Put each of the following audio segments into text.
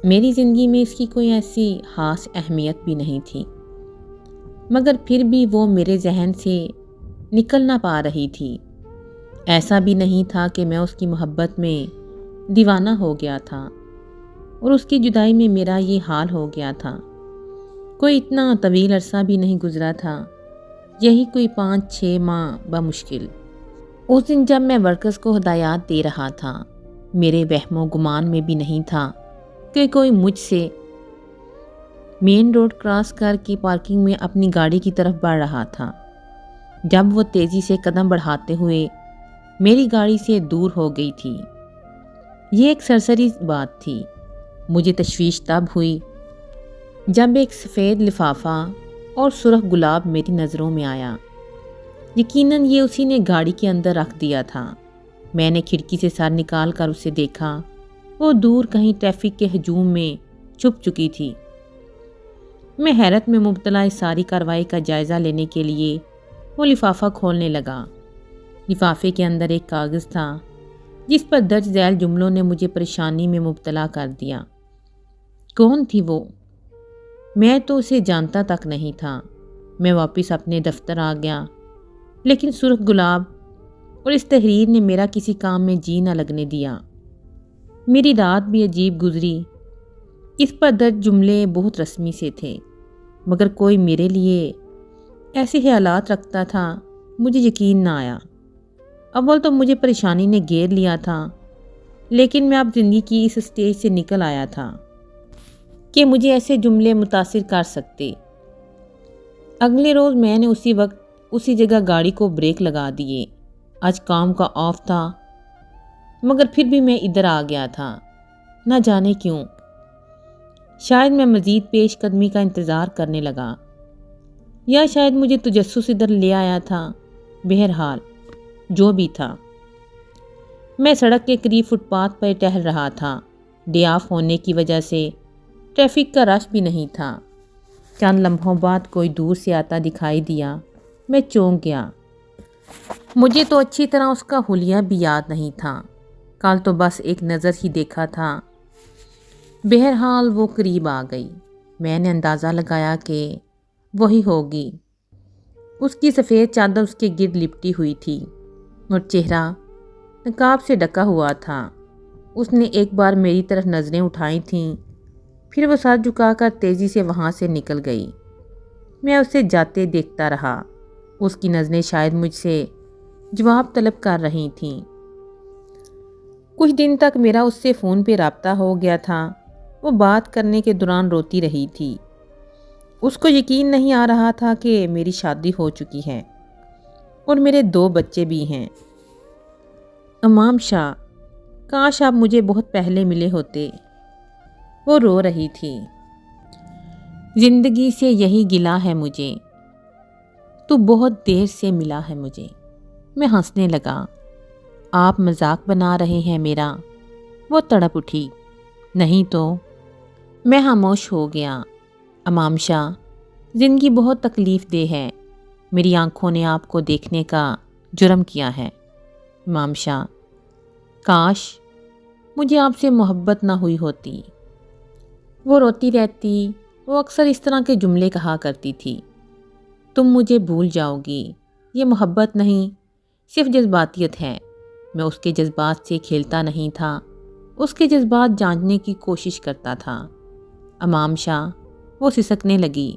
میری زندگی میں اس کی کوئی ایسی خاص اہمیت بھی نہیں تھی، مگر پھر بھی وہ میرے ذہن سے نکل نہ پا رہی تھی۔ ایسا بھی نہیں تھا کہ میں اس کی محبت میں دیوانہ ہو گیا تھا اور اس کی جدائی میں میرا یہ حال ہو گیا تھا۔ کوئی اتنا طویل عرصہ بھی نہیں گزرا تھا، یہی کوئی 5-6 ماہ بمشکل۔ اس دن جب میں ورکرز کو ہدایات دے رہا تھا، میرے وہم و گمان میں بھی نہیں تھا کہ کوئی مجھ سے مین روڈ کراس کر کے پارکنگ میں اپنی گاڑی کی طرف بڑھ رہا تھا، جب وہ تیزی سے قدم بڑھاتے ہوئے میری گاڑی سے دور ہو گئی تھی۔ یہ ایک سرسری بات تھی۔ مجھے تشویش تب ہوئی جب ایک سفید لفافہ اور سرخ گلاب میری نظروں میں آیا۔ یقیناً یہ اسی نے گاڑی کے اندر رکھ دیا تھا۔ میں نے کھڑکی سے سر نکال کر اسے دیکھا۔ وہ دور کہیں ٹریفک کے ہجوم میں چھپ چکی تھی۔ میں حیرت میں مبتلا اس ساری کارروائی کا جائزہ لینے کے لیے وہ لفافہ کھولنے لگا۔ لفافے کے اندر ایک کاغذ تھا جس پر درج ذیل جملوں نے مجھے پریشانی میں مبتلا کر دیا۔ کون تھی وہ؟ میں تو اسے جانتا تک نہیں تھا۔ میں واپس اپنے دفتر آ گیا، لیکن سرخ گلاب اور اس تحریر نے میرا کسی کام میں جی نہ لگنے دیا۔ میری رات بھی عجیب گزری۔ اس پر درج جملے بہت رسمی سے تھے، مگر کوئی میرے لیے ایسے خیالات رکھتا تھا، مجھے یقین نہ آیا۔ اول تو مجھے پریشانی نے گھیر لیا تھا، لیکن میں اب زندگی کی اس سٹیج سے نکل آیا تھا کہ مجھے ایسے جملے متاثر کر سکتے۔ اگلے روز میں نے اسی وقت اسی جگہ گاڑی کو بریک لگا دیے۔ آج کام کا آف تھا، مگر پھر بھی میں ادھر آ گیا تھا، نہ جانے کیوں۔ شاید میں مزید پیش قدمی کا انتظار کرنے لگا، یا شاید مجھے تجسس ادھر لے آیا تھا۔ بہرحال جو بھی تھا، میں سڑک کے قریب فٹ پاتھ پر ٹہل رہا تھا۔ ڈے آف ہونے کی وجہ سے ٹریفک کا رش بھی نہیں تھا۔ چند لمحوں بعد کوئی دور سے آتا دکھائی دیا۔ میں چونک گیا۔ مجھے تو اچھی طرح اس کا حلیہ بھی یاد نہیں تھا، کل تو بس ایک نظر ہی دیکھا تھا۔ بہرحال وہ قریب آ گئی۔ میں نے اندازہ لگایا کہ وہی ہوگی۔ اس کی سفید چادر اس کے گرد لپٹی ہوئی تھی اور چہرہ نقاب سے ڈھکا ہوا تھا۔ اس نے ایک بار میری طرف نظریں اٹھائی تھیں، پھر وہ سر جھکا کر تیزی سے وہاں سے نکل گئی۔ میں اسے جاتے دیکھتا رہا۔ اس کی نظریں شاید مجھ سے جواب طلب کر رہی تھیں۔ کچھ دن تک میرا اس سے فون پہ رابطہ ہو گیا تھا۔ وہ بات کرنے کے دوران روتی رہی تھی۔ اس کو یقین نہیں آ رہا تھا کہ میری شادی ہو چکی ہے اور میرے 2 بچے بھی ہیں۔ امام شاہ، کاش آپ مجھے بہت پہلے ملے ہوتے۔ وہ رو رہی تھی۔ زندگی سے یہی گلہ ہے مجھے، تو بہت دیر سے ملا ہے مجھے۔ میں ہنسنے لگا۔ آپ مذاق بنا رہے ہیں میرا؟ وہ تڑپ اٹھی۔ نہیں تو۔ میں خاموش ہو گیا۔ امام شاہ، زندگی بہت تکلیف دہ ہے۔ میری آنکھوں نے آپ کو دیکھنے کا جرم کیا ہے۔ امام شاہ، کاش مجھے آپ سے محبت نہ ہوئی ہوتی۔ وہ روتی رہتی۔ وہ اکثر اس طرح کے جملے کہا کرتی تھی۔ تم مجھے بھول جاؤ گی۔ یہ محبت نہیں، صرف جذباتیت ہے۔ میں اس کے جذبات سے کھیلتا نہیں تھا، اس کے جذبات جاننے کی کوشش کرتا تھا۔ امام شاہ، وہ سسکنے لگی۔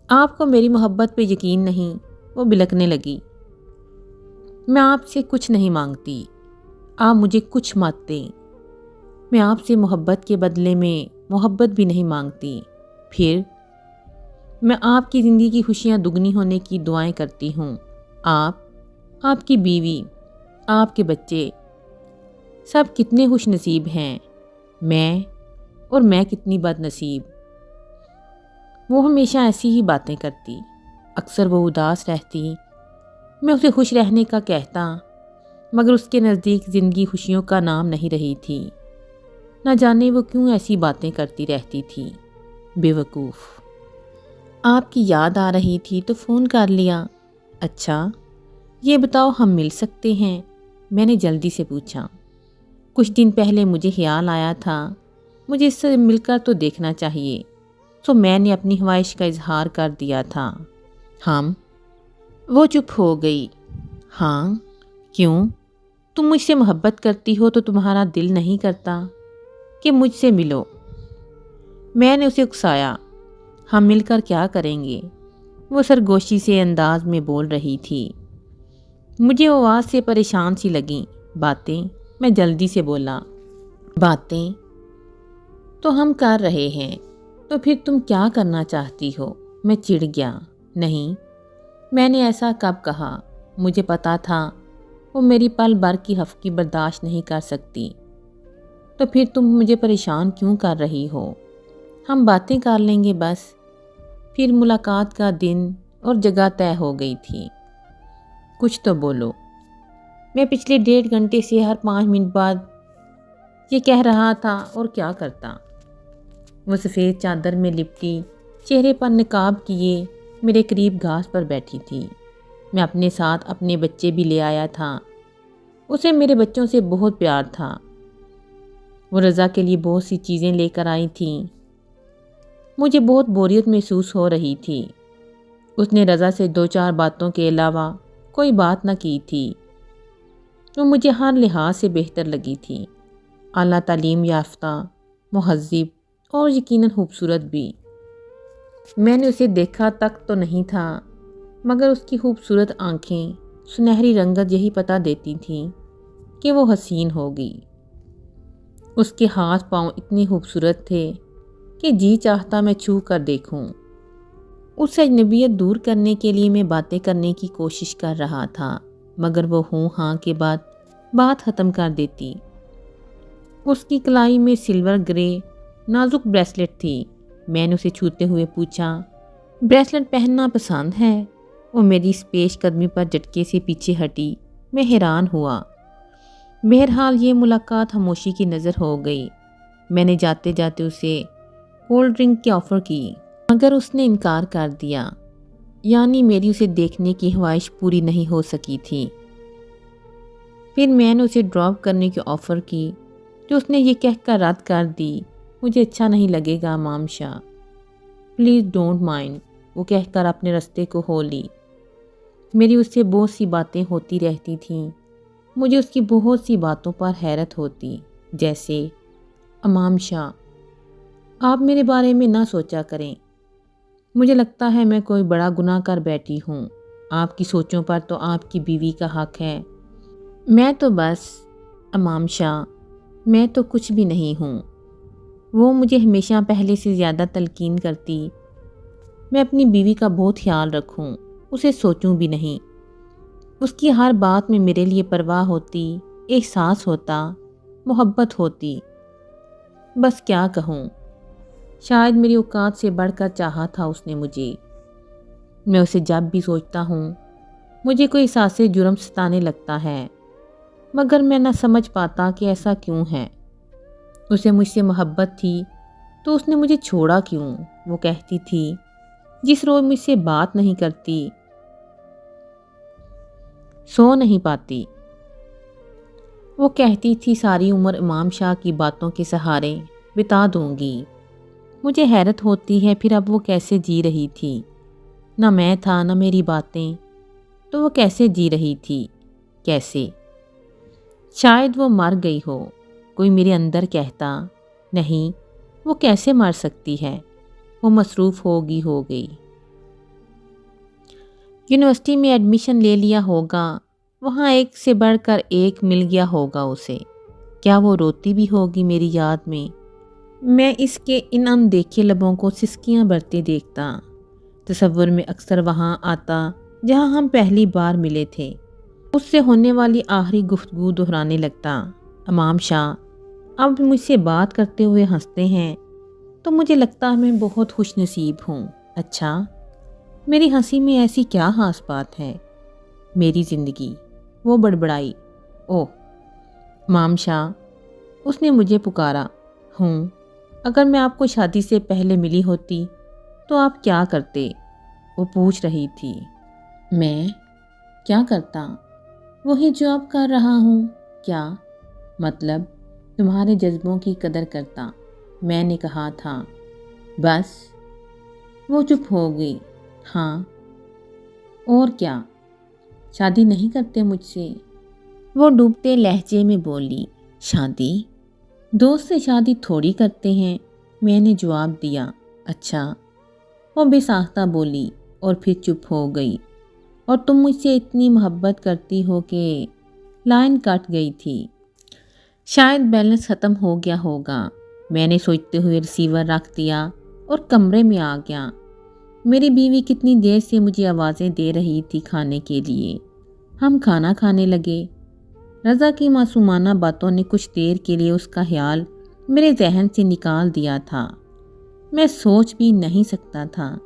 آپ کو میری محبت پہ یقین نہیں؟ وہ بلکنے لگی۔ میں آپ سے کچھ نہیں مانگتی، آپ مجھے کچھ مت دیں۔ میں آپ سے محبت کے بدلے میں محبت بھی نہیں مانگتی۔ پھر میں آپ کی زندگی کی خوشیاں دگنی ہونے کی دعائیں کرتی ہوں۔ آپ کی بیوی، آپ کے بچے، سب کتنے خوش نصیب ہیں۔ میں کتنی بد نصیب۔ وہ ہمیشہ ایسی ہی باتیں کرتی۔ اکثر وہ اداس رہتی۔ میں اسے خوش رہنے کا کہتا، مگر اس کے نزدیک زندگی خوشیوں کا نام نہیں رہی تھی۔ نہ جانے وہ کیوں ایسی باتیں کرتی رہتی تھی۔ بے وقوف۔ آپ کی یاد آ رہی تھی تو فون کر لیا۔ اچھا، یہ بتاؤ ہم مل سکتے ہیں؟ میں نے جلدی سے پوچھا۔ کچھ دن پہلے مجھے خیال آیا تھا مجھے اس سے مل کر تو دیکھنا چاہیے۔ تو میں نے اپنی خواہش کا اظہار کر دیا تھا۔ ہم وہ چپ ہو گئی۔ ہاں کیوں؟ تم مجھ سے محبت کرتی ہو تو تمہارا دل نہیں کرتا کہ مجھ سے ملو؟ میں نے اسے اکسایا۔ ہم مل کر کیا کریں گے؟ وہ سرگوشی سے انداز میں بول رہی تھی۔ مجھے وہ آواز سے پریشان سی لگیں باتیں۔ میں جلدی سے بولا، باتیں تو ہم کر رہے ہیں، تو پھر تم کیا کرنا چاہتی ہو؟ میں چڑ گیا۔ نہیں، میں نے ایسا کب کہا؟ مجھے پتا تھا وہ میری پل بھر کی ہفکی برداشت نہیں کر سکتی۔ تو پھر تم مجھے پریشان کیوں کر رہی ہو؟ ہم باتیں کر لیں گے بس۔ پھر ملاقات کا دن اور جگہ طے ہو گئی تھی۔ کچھ تو بولو۔ میں پچھلے 1.5 گھنٹے سے ہر 5 منٹ بعد یہ کہہ رہا تھا اور کیا کرتا؟ وہ سفید چادر میں لپٹی، چہرے پر نقاب کیے میرے قریب گھاس پر بیٹھی تھی۔ میں اپنے ساتھ اپنے بچے بھی لے آیا تھا۔ اسے میرے بچوں سے بہت پیار تھا۔ وہ رضا کے لیے بہت سی چیزیں لے کر آئی تھیں۔ مجھے بہت بوریت محسوس ہو رہی تھی۔ اس نے رضا سے 2-4 باتوں کے علاوہ کوئی بات نہ کی تھی۔ وہ مجھے ہر لحاظ سے بہتر لگی تھی، اعلیٰ تعلیم یافتہ، مہذب اور یقیناً خوبصورت بھی۔ میں نے اسے دیکھا تک تو نہیں تھا، مگر اس کی خوبصورت آنکھیں، سنہری رنگت یہی پتہ دیتی تھیں کہ وہ حسین ہوگی۔ اس کے ہاتھ پاؤں اتنے خوبصورت تھے کہ جی چاہتا میں چھو کر دیکھوں۔ اس سے اجنبیت دور کرنے کے لیے میں باتیں کرنے کی کوشش کر رہا تھا، مگر وہ ہوں ہاں کے بعد بات ختم کر دیتی۔ اس کی کلائی میں سلور گرے نازک بریسلٹ تھی۔ میں نے اسے چھوتے ہوئے پوچھا، بریسلٹ پہننا پسند ہے؟ وہ میری اس پیش قدمی پر جھٹکے سے پیچھے ہٹی۔ میں حیران ہوا۔ بہرحال یہ ملاقات خاموشی کی نظر ہو گئی۔ میں نے جاتے جاتے اسے کولڈ ڈرنک کی آفر کی، مگر اس نے انکار کر دیا۔ یعنی میری اسے دیکھنے کی خواہش پوری نہیں ہو سکی تھی۔ پھر میں نے اسے ڈراپ کرنے کی آفر کی، جو اس نے یہ کہہ کر رد کر دی، مجھے اچھا نہیں لگے گا امام شاہ، پلیز ڈونٹ مائنڈ۔ وہ کہہ کر اپنے رستے کو ہو لی۔ میری اس سے بہت سی باتیں ہوتی رہتی تھیں۔ مجھے اس کی بہت سی باتوں پر حیرت ہوتی، جیسے، امام شاہ آپ میرے بارے میں نہ سوچا کریں۔ مجھے لگتا ہے میں کوئی بڑا گناہ کر بیٹھی ہوں۔ آپ کی سوچوں پر تو آپ کی بیوی کا حق ہے۔ میں تو بس، امام شاہ میں تو کچھ بھی نہیں ہوں۔ وہ مجھے ہمیشہ پہلے سے زیادہ تلقین کرتی میں اپنی بیوی کا بہت خیال رکھوں، اسے سوچوں بھی نہیں۔ اس کی ہر بات میں میرے لیے پرواہ ہوتی، احساس ہوتا، محبت ہوتی۔ بس کیا کہوں، شاید میری اوقات سے بڑھ کر چاہا تھا اس نے مجھے۔ میں اسے جب بھی سوچتا ہوں مجھے کوئی احساس جرم ستانے لگتا ہے، مگر میں نہ سمجھ پاتا کہ ایسا کیوں ہے۔ اسے مجھ سے محبت تھی تو اس نے مجھے چھوڑا کیوں؟ وہ کہتی تھی، جس روز مجھ سے بات نہیں کرتی، سو نہیں پاتی۔ وہ کہتی تھی ساری عمر امام شاہ کی باتوں کے سہارے بتا دوں گی۔ مجھے حیرت ہوتی ہے پھر اب وہ کیسے جی رہی تھی؟ نہ میں تھا نہ میری باتیں، تو وہ کیسے جی رہی تھی؟ کیسے؟ شاید وہ مر گئی ہو۔ کوئی میرے اندر کہتا، نہیں وہ کیسے مر سکتی ہے، وہ مصروف ہو گئی۔ یونیورسٹی میں ایڈمیشن لے لیا ہوگا، وہاں ایک سے بڑھ کر ایک مل گیا ہوگا اسے۔ کیا وہ روتی بھی ہوگی میری یاد میں؟ میں اس کے ان اندیکھے لبوں کو سسکیاں بھرتے دیکھتا، تصور میں اکثر وہاں آتا جہاں ہم پہلی بار ملے تھے، اس سے ہونے والی آخری گفتگو دہرانے لگتا۔ امام شاہ اب مجھ سے بات کرتے ہوئے ہنستے ہیں تو مجھے لگتا ہے میں بہت خوش نصیب ہوں۔ اچھا، میری ہنسی میں ایسی کیا خاص بات ہے؟ میری زندگی، وہ بڑبڑائی۔ اوہ امام شاہ، اس نے مجھے پکارا۔ ہوں، اگر میں آپ کو شادی سے پہلے ملی ہوتی تو آپ کیا کرتے؟ وہ پوچھ رہی تھی۔ میں کیا کرتا؟ وہی جو اب کر رہا ہوں۔ کیا مطلب؟ تمہارے جذبوں کی قدر کرتا، میں نے کہا تھا۔ بس؟ وہ چپ ہو گئی۔ ہاں اور کیا، شادی نہیں کرتے مجھ سے؟ وہ ڈوبتے لہجے میں بولی۔ شادی؟ دوست سے شادی تھوڑی کرتے ہیں، میں نے جواب دیا۔ اچھا، وہ بے ساختہ بولی اور پھر چپ ہو گئی۔ اور تم مجھ سے اتنی محبت کرتی ہو کہ لائن کٹ گئی تھی۔ شاید بیلنس ختم ہو گیا ہوگا۔ میں نے سوچتے ہوئے ریسیور رکھ دیا اور کمرے میں آ گیا۔ میری بیوی کتنی دیر سے مجھے آوازیں دے رہی تھی کھانے کے لیے۔ ہم کھانا کھانے لگے۔ رضا کی معصومانہ باتوں نے کچھ دیر کے لیے اس کا خیال میرے ذہن سے نکال دیا تھا۔ میں سوچ بھی نہیں سکتا تھا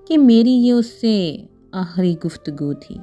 کہ میری یہ اس سے آخری گفتگو تھی۔